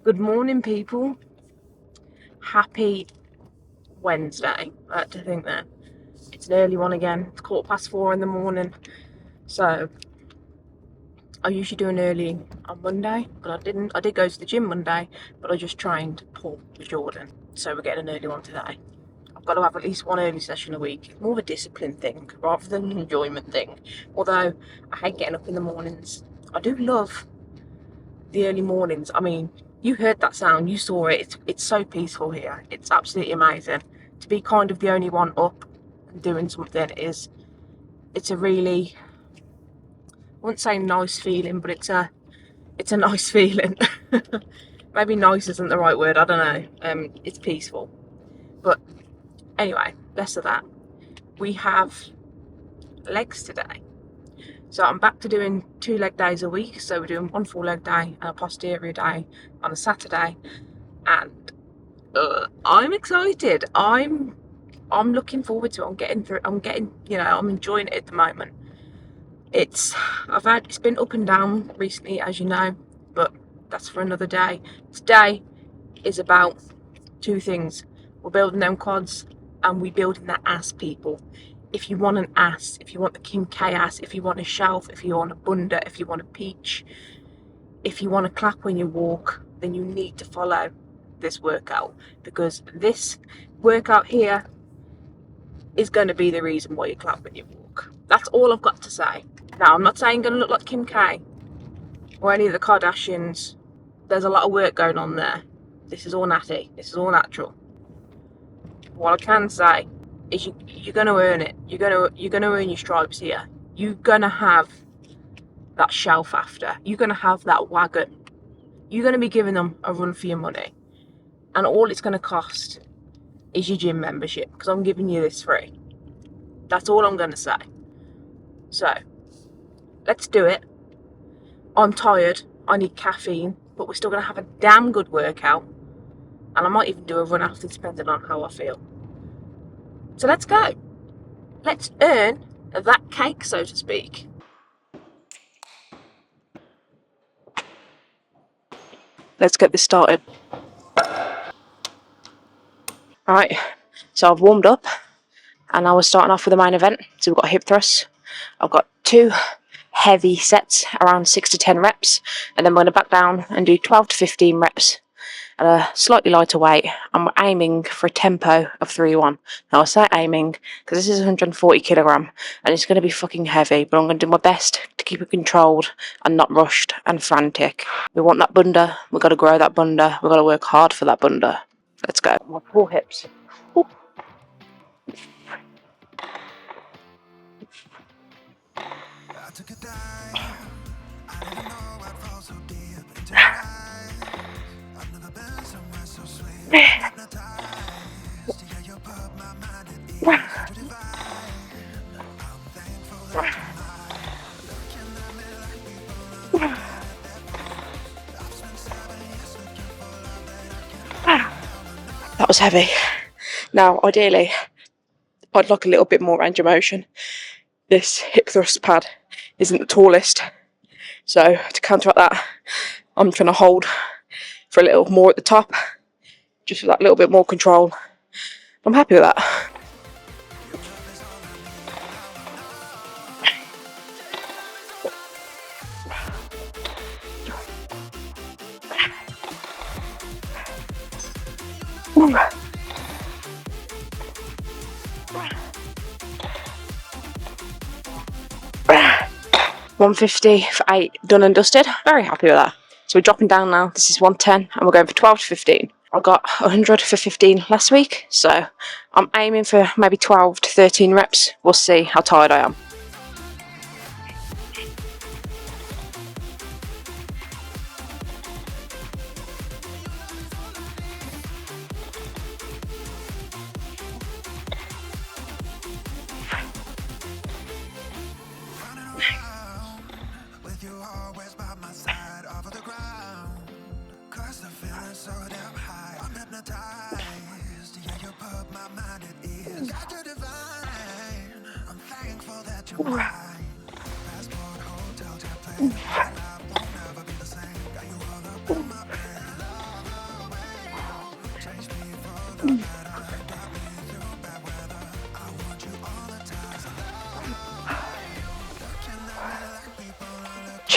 Good morning, people. Happy Wednesday. I like to think that it's an early one again. It's 4:15 in the morning. So I usually do an early on Monday, but I didn't. I did go to the gym Monday, but I just trained Paul with Jordan. So we're getting an early one today. I've got to have at least one early session a week. More of a discipline thing rather than an enjoyment thing. Although I hate getting up in the mornings. I do love the early mornings. I mean, you heard that sound, you saw it. It's so peaceful here. It's absolutely amazing. To be kind of the only one up and doing something it's a really, I wouldn't say nice feeling, but it's a nice feeling. Maybe nice isn't the right word, I don't know. It's peaceful. But anyway, less of that. We have legs today. So I'm back to doing 2 leg days a week. So we're doing one full leg day and a posterior day on a Saturday. And I'm excited. I'm looking forward to it. I'm getting through. I'm enjoying it at the moment. It's been up and down recently, as you know, but that's for another day. Today is about two things. We're building them quads and we're building that ass, people. If you want an ass, if you want the Kim K ass, if you want a shelf, if you want a bunda, if you want a peach, if you want to clap when you walk, then you need to follow this workout, because this workout here is going to be the reason why you clap when you walk. That's all I've got to say. Now, I'm not saying I'm going to look like Kim K or any of the Kardashians. There's a lot of work going on there. This is all natty. This is all natural. What I can say is you're going to earn it. You're going to earn your stripes here. You're going to have that shelf after. You're going to have that wagon. You're going to be giving them a run for your money. And all it's going to cost is your gym membership, because I'm giving you this free. That's all I'm going to say. So, let's do it. I'm tired. I need caffeine. But we're still going to have a damn good workout. And I might even do a run after, depending on how I feel. So let's go. Let's earn that cake, so to speak. Let's get this started. Alright, so I've warmed up and I was starting off with the main event. So we've got hip thrusts. I've got 2 heavy sets, around 6 to 10 reps, and then we're going to back down and do 12 to 15 reps at a slightly lighter weight, and we're aiming for a tempo of 3-1. Now I say aiming because this is 140 kilogram and it's going to be fucking heavy, but I'm going to do my best to keep it controlled and not rushed and frantic. We want that bunda, we've got to grow that bunda, we've got to work hard for that bunda. Let's go. My poor hips. Ooh. That was heavy. Now, ideally, I'd like a little bit more range of motion. This hip thrust pad isn't the tallest, so to counteract that, I'm trying to hold for a little more at the top, just for that little bit more control. I'm happy with that. Ooh. 150 for 8, done and dusted. Very happy with that. So we're dropping down now. This is 110 and we're going for 12 to 15. I got 100 for 15 last week, so I'm aiming for maybe 12 to 13 reps. We'll see how tired I am.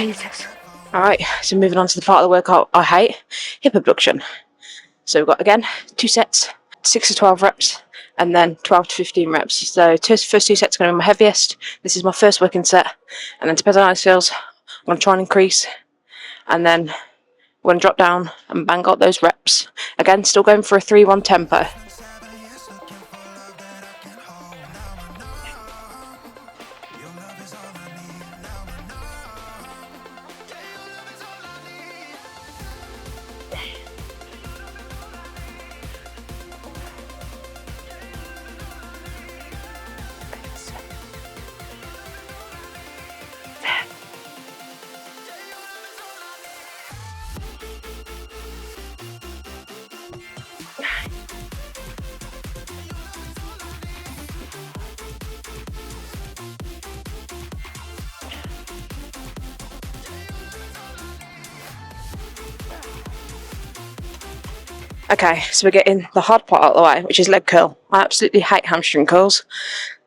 Jesus. Alright, so moving on to the part of the workout I hate, hip abduction. So we've got, again, 2 sets, 6 to 12 reps, and then 12 to 15 reps. So first 2 sets are going to be my heaviest. This is my first working set, and then depending on how it feels, I'm going to try and increase, and then we're going to drop down and bang out those reps. Again, still going for a 3-1 tempo. Okay, so we're getting the hard part out of the way, which is leg curl. I absolutely hate hamstring curls.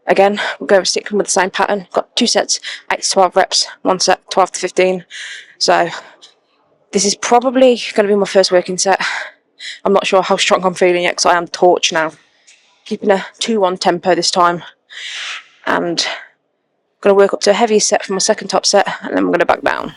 Again, we're going to stick with the same pattern. Got 2 sets, 8 to 12 reps, 1 set, 12 to 15. So this is probably going to be my first working set. I'm not sure how strong I'm feeling yet because I am torch now. Keeping a 2-1 tempo this time. And going to work up to a heavier set for my second top set, and then I'm going to back down.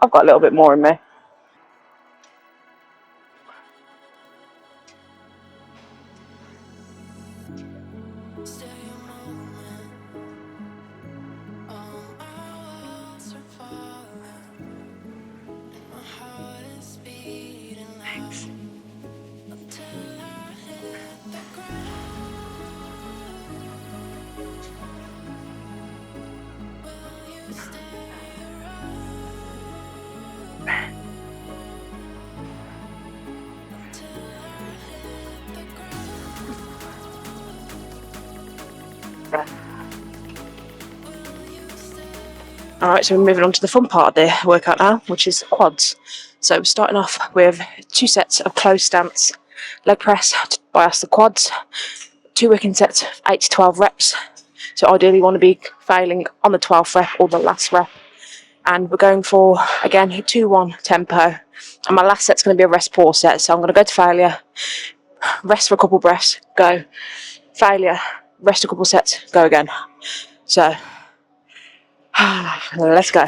I've got a little bit more in me. Alright, so we're moving on to the fun part of the workout now, which is quads. So we're starting off with 2 sets of closed stance leg press to bias the quads, 2 working sets, 8 to 12 reps. So ideally you want to be failing on the 12th rep or the last rep. And we're going for, again, 2-1 tempo. And my last set's going to be a rest pause set. So I'm going to go to failure, rest for a couple breaths, go, failure, rest a couple sets, go again. So, let's go.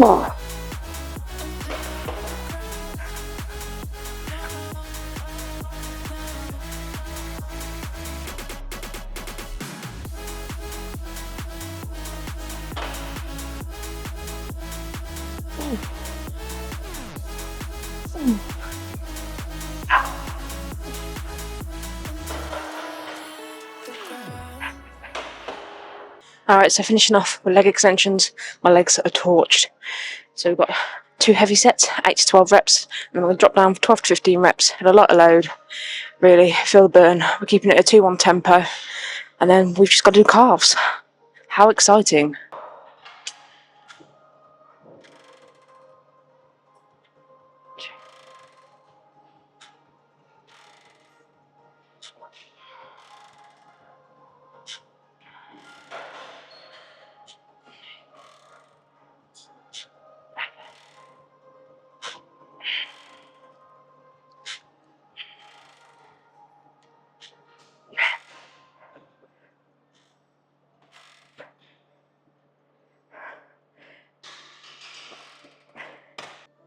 Oh. Alright, so finishing off with leg extensions. My legs are torched. So we've got 2 heavy sets, 8 to 12 reps, and I'm going to drop down for 12 to 15 reps at a lighter load. Really feel the burn. We're keeping it at 2-1 tempo, and then we've just got to do calves. How exciting!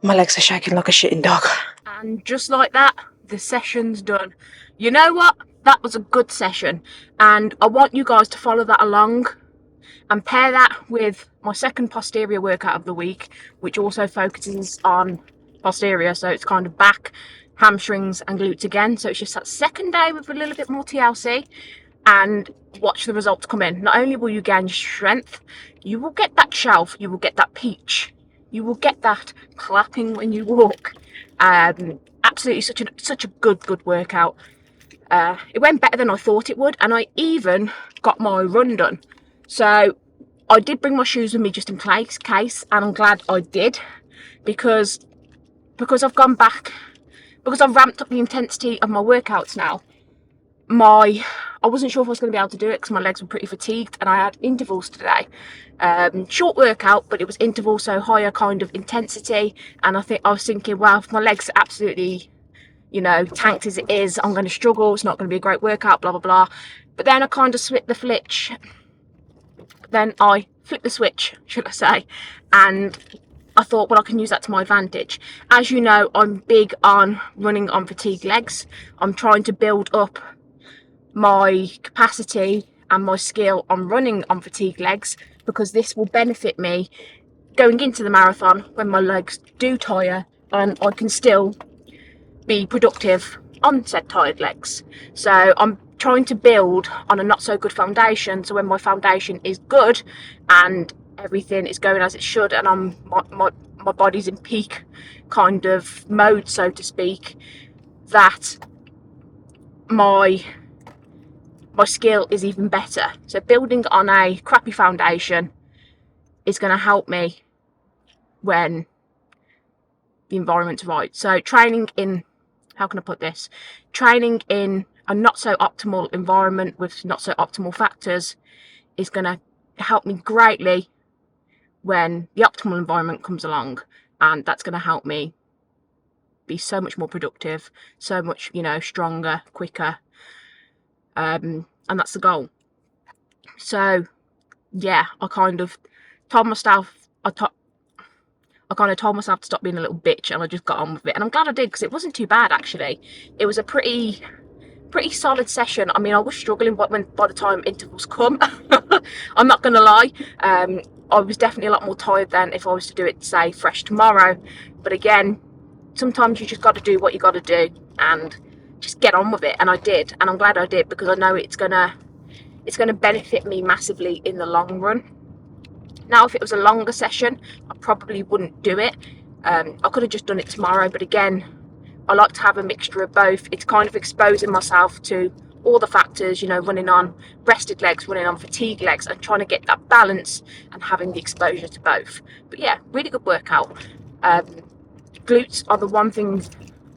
My legs are shaking like a shitting dog. And just like that, the session's done. You know what? That was a good session, and I want you guys to follow that along and pair that with my second posterior workout of the week, which also focuses on posterior, so it's kind of back, hamstrings and glutes again. So it's just that second day with a little bit more TLC, and watch the results come in. Not only will you gain strength, you will get that shelf, you will get that peach, you will get that clapping when you walk. Absolutely such a good workout. It went better than I thought it would, and I even got my run done. So I did bring my shoes with me just in case, and I'm glad I did, because I've gone back, because I've ramped up the intensity of my workouts now. I wasn't sure if I was going to be able to do it because my legs were pretty fatigued, and I had intervals today. Short workout, but it was intervals, so higher kind of intensity. And I was thinking, well, if my legs are absolutely, you know, tanked as it is, I'm going to struggle. It's not going to be a great workout, blah blah blah. But then I kind of flipped the switch. Should I say, and I thought, well, I can use that to my advantage. As you know, I'm big on running on fatigue legs. I'm trying to build up my capacity and my skill on running on fatigue legs, because this will benefit me going into the marathon when my legs do tire, and I can still be productive on said tired legs. So I'm trying to build on a not so good foundation, so when my foundation is good and everything is going as it should, and my body's in peak kind of mode, so to speak, that my skill is even better. So building on a crappy foundation is going to help me when the environment's right. So training in, how can I put this? Training in a not so optimal environment with not so optimal factors is going to help me greatly when the optimal environment comes along, and that's going to help me be so much more productive, so much, you know, stronger, quicker, and that's the goal. So yeah, I kind of told myself to stop being a little bitch, and I just got on with it, and I'm glad I did, because it wasn't too bad actually. It was a pretty solid session. I mean, I was struggling by the time intervals come. I'm not gonna lie. I was definitely a lot more tired than if I was to do it, say, fresh tomorrow. But again, sometimes you just got to do what you got to do and just get on with it, and I did, and I'm glad I did, because I know it's gonna benefit me massively in the long run. Now, if it was a longer session, I probably wouldn't do it. I could have just done it tomorrow, but again, I like to have a mixture of both. It's kind of exposing myself to all the factors, you know, running on rested legs, running on fatigue legs, and trying to get that balance and having the exposure to both. But yeah, really good workout. Glutes are the one thing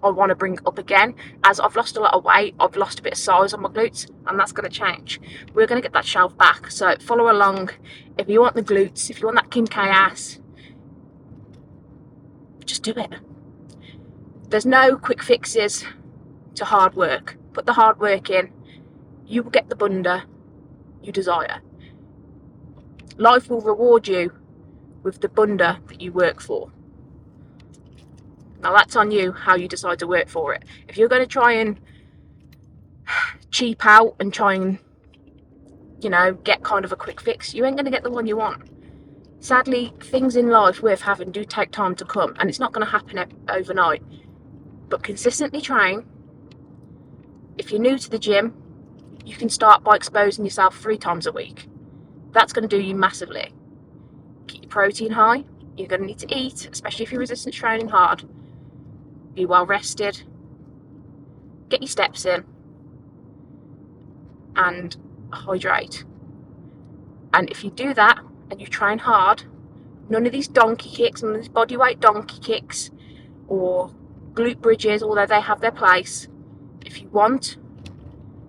I want to bring up again. As I've lost a lot of weight, I've lost a bit of size on my glutes, and that's going to change. We're going to get that shelf back, so follow along. If you want the glutes, if you want that Kim K ass, just do it. There's no quick fixes to hard work. Put the hard work in, you will get the bunda you desire. Life will reward you with the bunda that you work for. Now that's on you how you decide to work for it. If you're going to try and cheap out and try and, you know, get kind of a quick fix, you ain't going to get the one you want. Sadly, things in life worth having do take time to come, and it's not going to happen overnight. But consistently train. If you're new to the gym, you can start by exposing yourself 3 times a week. That's going to do you massively. Keep your protein high. You're going to need to eat, especially if you're resistance training hard. Be well rested. Get your steps in. And hydrate. And if you do that and you train hard, none of these donkey kicks, none of these bodyweight donkey kicks or glute bridges, although they have their place. If you want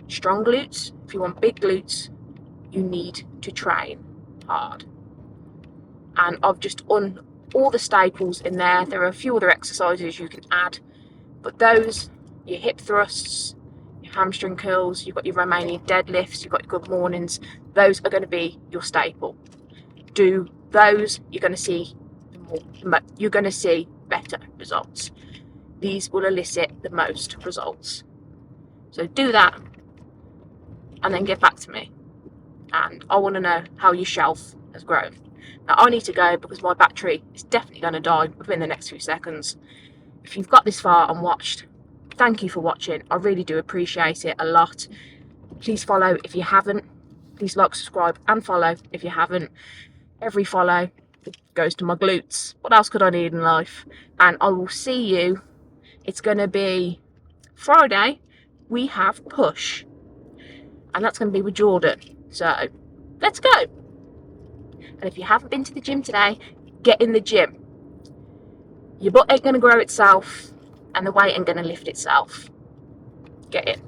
strong glutes, if you want big glutes, you need to train hard. And I've just done all the staples in there. There are a few other exercises you can add, but those, your hip thrusts, your hamstring curls, you've got your Romanian deadlifts, you've got your good mornings, those are going to be your staple. Do those, you're going to see better results. These will elicit the most results. So do that and then get back to me, and I want to know how your shelf has grown. Now I need to go because my battery is definitely going to die within the next few seconds. If you've got this far and watched, thank you for watching. I really do appreciate it a lot. Please follow if you haven't. Please like, subscribe and follow if you haven't. Every follow goes to my glutes. What else could I need in life? And I will see you. It's going to be Friday. We have push, and that's going to be with Jordan. So let's go. And if you haven't been to the gym today, get in the gym. Your butt ain't going to grow itself, and the weight ain't going to lift itself. Get in.